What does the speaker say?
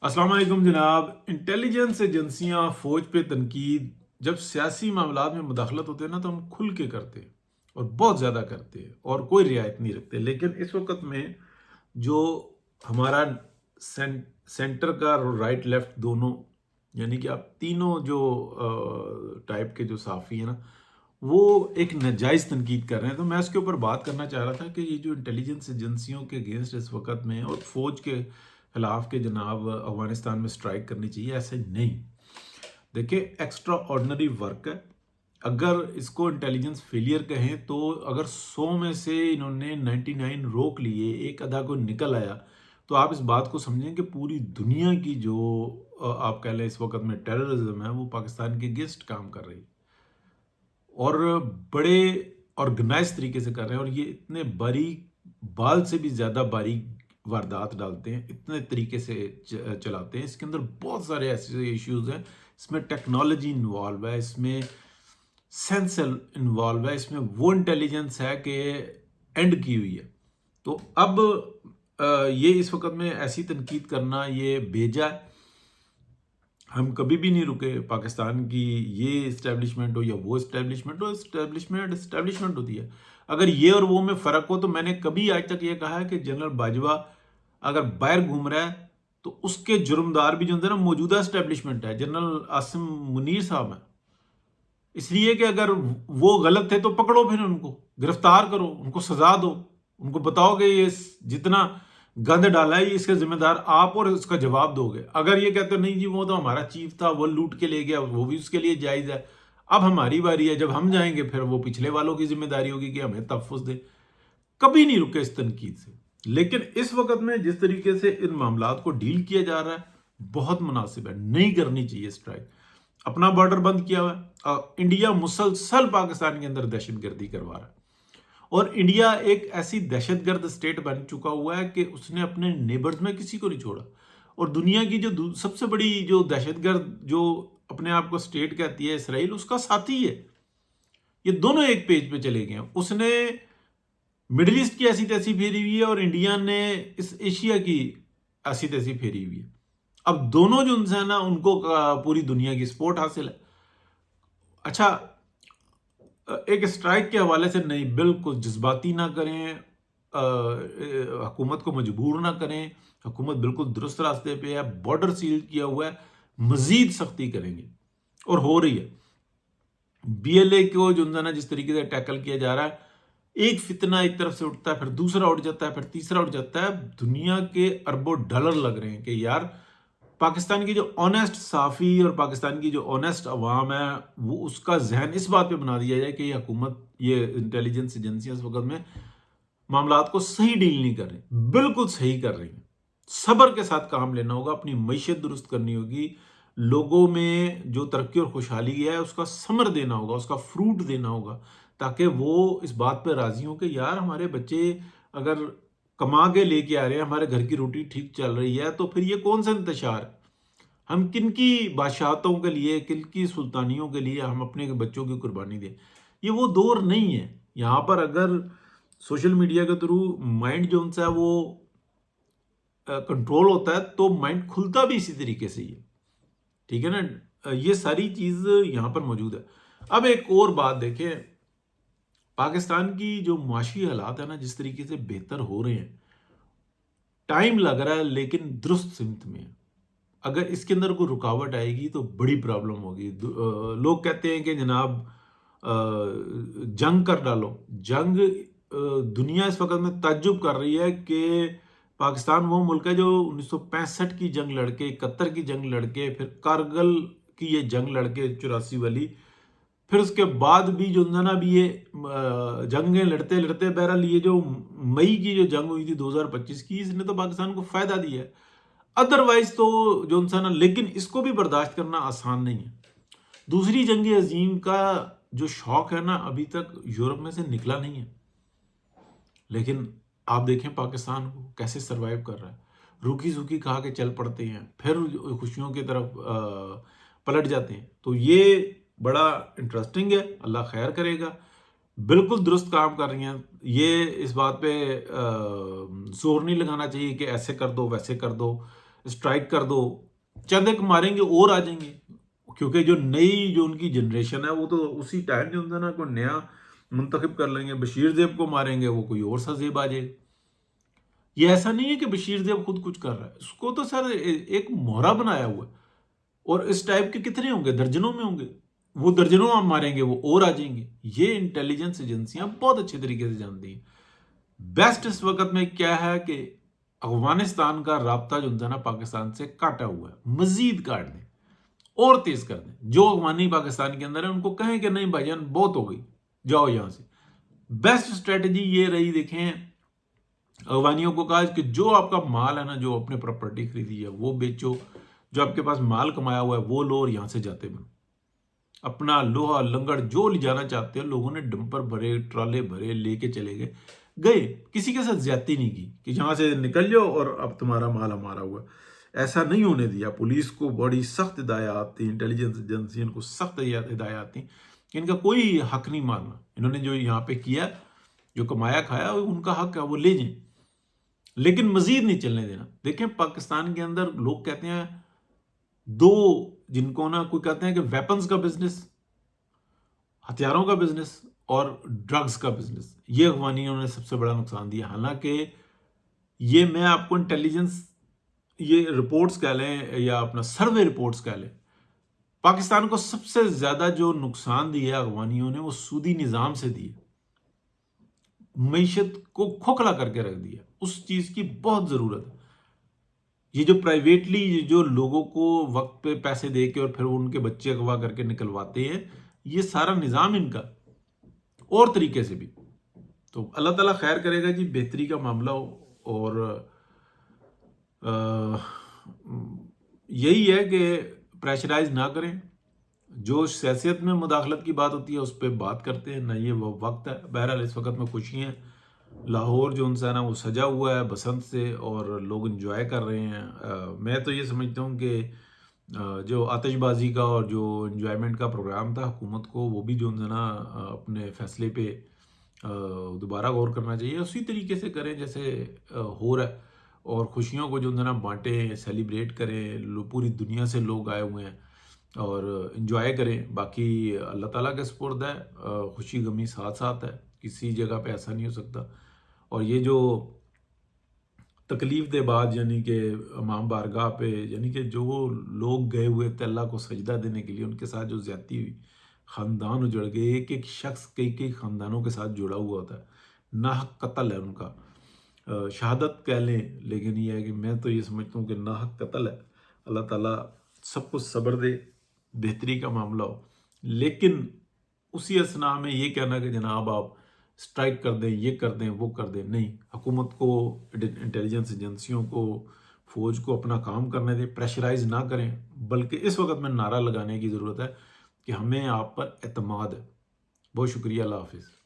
अस्सलाम वालेकुम जनाब। इंटेलिजेंस एजेंसियां फ़ौज पे तनकीद जब सियासी मामलात में मुदाखलत होते हैं ना, तो हम खुल के करते हैं और बहुत ज़्यादा करते हैं और कोई रियायत नहीं रखते। लेकिन इस वक्त में जो हमारा सेंटर का राइट लेफ्ट दोनों, यानी कि आप तीनों जो टाइप के जो सहाफ़ी हैं ना, वो एक नाजायज़ तनकीद कर रहे हैं। तो मैं इसके ऊपर बात करना चाह रहा था कि ये जो इंटेलिजेंस एजेंसियों के अगेंस्ट इस वक्त में और फ़ौज के खिलाफ के जनाब अफगानिस्तान में स्ट्राइक करनी चाहिए, ऐसे नहीं। देखिए, एक्स्ट्रा ऑर्डिनरी वर्क है। अगर इसको इंटेलिजेंस फेलियर कहें तो अगर 100 में से इन्होंने 99 रोक लिए, एक आधा को निकल आया, तो आप इस बात को समझें कि पूरी दुनिया की जो आप कह लें इस वक्त में टेररिज्म है, वो पाकिस्तान के अगेंस्ट काम कर रही है और बड़े ऑर्गेनाइज तरीके से कर रहे हैं। और ये इतने बारीक, बाल से भी ज़्यादा बारीक वारदात डालते हैं, इतने तरीके से चलाते हैं। इसके अंदर बहुत सारे ऐसे इश्यूज हैं, इसमें टेक्नोलॉजी इन्वॉल्व है, इसमें सेंस इन्वॉल्व है, इसमें वो इंटेलिजेंस है कि एंड की हुई है। तो अब ये इस वक्त में ऐसी तनकीद करना ये भेजा है। हम कभी भी नहीं रुके। पाकिस्तान की ये इस्टेब्लिशमेंट हो या वो इस्टेब्लिशमेंट हो, इस्टेब्लिशमेंट इस्टेब्लिशमेंट होती है। अगर ये और वो में फ़र्क हो तो मैंने कभी आज तक ये कहा है कि जनरल बाजवा अगर बाहर घूम रहा है तो उसके जुर्मदार भी जो होते हैं ना, मौजूदा इस्टेब्लिशमेंट है, जनरल आसिम मुनीर साहब है। इसलिए कि अगर वो गलत थे तो पकड़ो, फिर उनको गिरफ्तार करो, उनको सजा दो, उनको बताओ कि ये जितना गंद डाला है ये इसके जिम्मेदार आप, और इसका जवाब दोगे। अगर ये कहते हो नहीं जी वो तो हमारा चीफ था, वो लूट के ले गया, वो भी उसके लिए जायज़ है, अब हमारी बारी है, जब हम जाएंगे फिर वो पिछले वालों की जिम्मेदारी होगी कि हमें तहफ़्फ़ुज़ दे। कभी नहीं रुके इस तनकीद से। लेकिन इस वक्त में जिस तरीके से इन मामलात को डील किया जा रहा है, बहुत मुनासिब है, नहीं करनी चाहिए स्ट्राइक। अपना बॉर्डर बंद किया हुआ है, इंडिया मुसलसल पाकिस्तान के अंदर दहशतगर्दी करवा रहा है। और इंडिया एक ऐसी दहशतगर्द स्टेट बन चुका हुआ है कि उसने अपने नेबर्स में किसी को नहीं छोड़ा। और दुनिया की जो सबसे बड़ी जो दहशतगर्द जो अपने आप को स्टेट कहती है, इसराइल, उसका साथी है। ये दोनों एक पेज पे चले गए हैं। उसने मिडिल ईस्ट की ऐसी तैसी फेरी हुई है और इंडिया ने इस एशिया की ऐसी तैसी फेरी हुई है। अब दोनों जो उनसे है ना, उनको पूरी दुनिया की सपोर्ट हासिल है। अच्छा, एक स्ट्राइक के हवाले से नहीं, बिल्कुल जज्बाती ना करें, हुकूमत को मजबूर ना करें। हुकूमत बिल्कुल दुरुस्त रास्ते पे है, बॉर्डर सील किया हुआ है, मजीद सख्ती करेंगे और हो रही है। बीएलए को जो है ना जिस तरीके से टैकल किया जा रहा है, एक फितना एक तरफ से उठता है, फिर दूसरा उठ जाता है, फिर तीसरा उठ जाता है। दुनिया के अरबों डॉलर लग रहे हैं कि यार पाकिस्तान की जो ऑनेस्ट साफ़ी और पाकिस्तान की जो ऑनेस्ट अवाम है, वो उसका जहन इस बात पे बना दिया जाए कि ये हुकूमत, ये इंटेलिजेंस एजेंसियां इस वक्त में मामलात को सही डील नहीं कर रही, बिल्कुल सही कर रही हैं। सब्र के साथ काम लेना होगा, अपनी मईशत दुरुस्त करनी होगी, लोगों में जो तरक्की और खुशहाली है उसका समर देना होगा, उसका फ्रूट देना होगा, ताकि वो इस बात पर राजी हों कि यार हमारे बच्चे अगर कमा के लेके आ रहे हैं, हमारे घर की रोटी ठीक चल रही है, तो फिर ये कौन सा इंतशार है? हम किनकी बादशाहतों के लिए, किनकी सुल्तानियों के लिए हम अपने बच्चों की कुर्बानी दें? ये वो दौर नहीं है। यहाँ पर अगर सोशल मीडिया के थ्रू माइंड जो उनसा है वो कंट्रोल होता है, तो माइंड खुलता भी इसी तरीके से ही है। ठीक है ना? ये सारी चीज़ यहाँ पर मौजूद है। अब एक और बात देखें, पाकिस्तान की जो मुआशी हालात है ना, जिस तरीके से बेहतर हो रहे हैं, टाइम लग रहा है लेकिन दुरुस्त सिमत में है। अगर इसके अंदर कोई रुकावट आएगी तो बड़ी प्रॉब्लम होगी। लोग कहते हैं कि जनाब जंग कर डालो। जंग, दुनिया इस वक्त में ताज्जुब कर रही है कि पाकिस्तान वो मुल्क है जो 1965 की जंग लड़के, 71 की जंग लड़के, फिर कारगिल की ये जंग लड़के 84 वाली, फिर उसके बाद भी जो है ना, अभी ये जंगें लड़ते लड़ते, बहरहाल ये जो मई की जो जंग हुई थी 2025 की, इसने तो पाकिस्तान को फायदा दिया है। अदरवाइज तो जो है ना, लेकिन इसको भी बर्दाश्त करना आसान नहीं है। दूसरी जंग अजीम का जो शौक है ना, अभी तक यूरोप में से निकला नहीं है। लेकिन आप देखें पाकिस्तान को कैसे सरवाइव कर रहा है। रूखी सूखी खा के चल पड़ते हैं, फिर खुशियों की तरफ पलट जाते हैं। तो ये बड़ा इंटरेस्टिंग है, अल्लाह खैर करेगा। बिल्कुल दुरुस्त काम कर रही हैं। ये इस बात पे जोर नहीं लगाना चाहिए कि ऐसे कर दो वैसे कर दो। स्ट्राइक कर दो, चंद एक मारेंगे और आ जाएंगे, क्योंकि जो नई जो उनकी जनरेशन है वो तो उसी टाइम जो होता है ना, कोई नया मुंतखब कर लेंगे, बशीर ज़ेब को मारेंगे, वो कोई और सा ज़ेब आ जाएगा। ये ऐसा नहीं है कि बशीर ज़ेब खुद कुछ कर रहा है, उसको तो सर एक मोहरा बनाया हुआ है, और इस टाइप के कितने होंगे, दर्जनों में होंगे, वो दर्जनों आप मारेंगे वो और आ जाएंगे। ये इंटेलिजेंस एजेंसियां बहुत अच्छे तरीके से जानती हैं। बेस्ट इस वक्त में क्या है कि अफगानिस्तान का राब्ता जो होता है ना पाकिस्तान से काटा हुआ है, मजीद काट दें और तेज कर दें। जो अफगानी पाकिस्तान के अंदर है उनको कहें कि नहीं भाईजान बहुत हो गई, जाओ यहां से। बेस्ट स्ट्रेटजी ये रही, देखें अफगानियों को कहा कि जो आपका माल है ना, जो अपने प्रॉपर्टी खरीदी है वो बेचो, जो आपके पास माल कमाया हुआ है वो लो और यहां से जाते बनो। अपना लोहा लंगड़ जो ले जाना चाहते हो, लोगों ने डंपर भरे, ट्राले भरे, लेके चले गए, किसी के साथ ज्यादती नहीं की कि यहां से निकल जाओ और अब तुम्हारा माल हमारा हुआ। ऐसा नहीं होने दिया। पुलिस को बड़ी सख्त हिदायत थी, इंटेलिजेंस एजेंसियों को सख्त हिदायत थी कि इनका कोई हक नहीं मारना। इन्होंने जो यहाँ पे किया, जो कमाया खाया, उनका हक है, वो ले जाए, लेकिन मजीद नहीं चलने देना। देखें पाकिस्तान के अंदर लोग कहते हैं दो, जिनको ना कोई कहते हैं कि वेपन्स का बिजनेस, हथियारों का बिजनेस, और ड्रग्स का बिजनेस, ये अफगानियों ने सबसे बड़ा नुकसान दिया। हालांकि ये मैं आपको इंटेलिजेंस, ये रिपोर्ट्स कह लें या अपना सर्वे रिपोर्ट्स कह लें, पाकिस्तान को सबसे ज्यादा जो नुकसान दिया अफगानियों ने वो सूदी निजाम से दिए, मईशत को खोखला करके रख दिया। उस चीज की बहुत जरूरत है। ये जो प्राइवेटली जो लोगों को वक्त पे पैसे दे के और फिर उनके बच्चे अगवा करके निकलवाते हैं, ये सारा निज़ाम इनका और तरीके से भी। तो अल्लाह ताला खैर करेगा जी, बेहतरी का मामला हो। और यही है कि प्रेशराइज ना करें। जो सियासत में मुदाखलत की बात होती है उस पर बात करते हैं ना, ये वो वक्त है। बहरहाल इस वक्त में खुशी हैं, लाहौर जो उनसे है ना वो सजा हुआ है बसंत से, और लोग इंजॉय कर रहे हैं। मैं तो ये समझता हूँ कि जो आतिशबाजी का और जो इंजॉयमेंट का प्रोग्राम था हुकूमत को, वो भी जो है ना अपने फैसले पे दोबारा गौर करना चाहिए, उसी तरीके से करें जैसे हो रहा है। और खुशियों को जो है ना बांटें, सेलिब्रेट करें, पूरी दुनिया से लोग आए हुए हैं और इन्जॉय करें। बाकी अल्लाह ताला के सुपुर्द है, खुशी गमी साथ साथ है, किसी जगह पे ऐसा नहीं हो सकता। और ये जो तकलीफ दे बाद यानी कि इमाम बारगाह पे, यानी कि जो लोग गए हुए थे अल्लाह को सजदा देने के लिए, उनके साथ जो ज्यादती हुई, ख़ानदान उजड़ गए, एक एक शख्स कई कई ख़ानदानों के साथ जुड़ा हुआ होता है, नाहक कत्ल है उनका, शहादत कह लें, लेकिन ये है कि मैं तो ये समझता हूँ कि नाहक कत्ल है। अल्लाह ताला सबको सब्र दे, बेहतरी का मामला हो। लेकिन उसी असना में ये कहना कि जनाब आप स्ट्राइक कर दें, ये कर दें, वो कर दें, नहीं। हुकूमत को, इंटेलिजेंस एजेंसियों को, फौज को अपना काम करने दें, प्रेशराइज ना करें। बल्कि इस वक्त में नारा लगाने की ज़रूरत है कि हमें आप पर एतमाद है। बहुत शुक्रिया, अल्लाह हाफिज़।